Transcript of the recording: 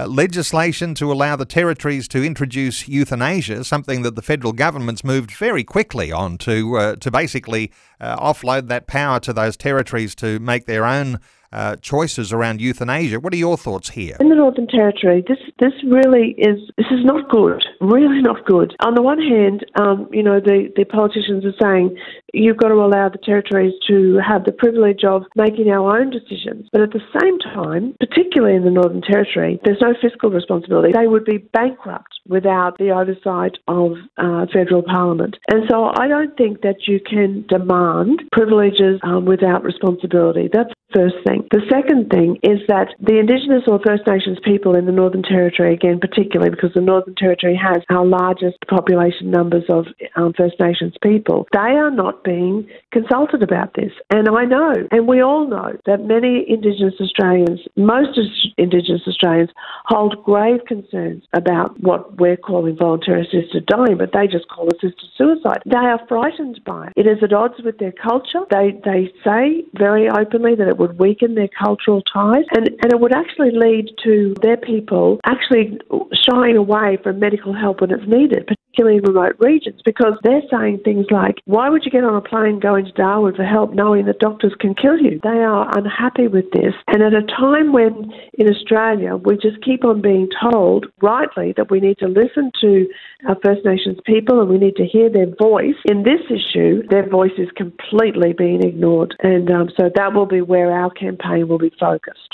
legislation to allow the territories to introduce euthanasia, something that the federal government's moved very quickly on to basically offload that power to those territories to make their own choices around euthanasia. What are your thoughts here? In the Northern Territory, this is not good, really not good. On the one hand, the politicians are saying you've got to allow the territories to have the privilege of making our own decisions. But at the same time, particularly in the Northern Territory, there's no fiscal responsibility. They would be bankrupt without the oversight of federal parliament. And so I don't think that you can demand privileges without responsibility. That's the first thing. The second thing is that the Indigenous or First Nations people in the Northern Territory, again, particularly because the Northern Territory has our largest population numbers of First Nations people, they are not being consulted about this. And I know, and we all know, that many Indigenous Australians, most Indigenous Australians, hold grave concerns about what we're calling voluntary assisted dying, but they just call assisted suicide. They are frightened by it. It is at odds with their culture. They say very openly that it would weaken their cultural ties, and it would actually lead to their people actually shying away from medical help when it's needed, particularly in remote regions, because they're saying things like, why would you get on a plane going to Darwin for help knowing that doctors can kill you? They are unhappy with this. And at a time when in Australia we just keep on being told, rightly, that we need to listen to our First Nations people and we need to hear their voice, in this issue, their voice is completely being ignored. And so that will be where our campaign will be focused.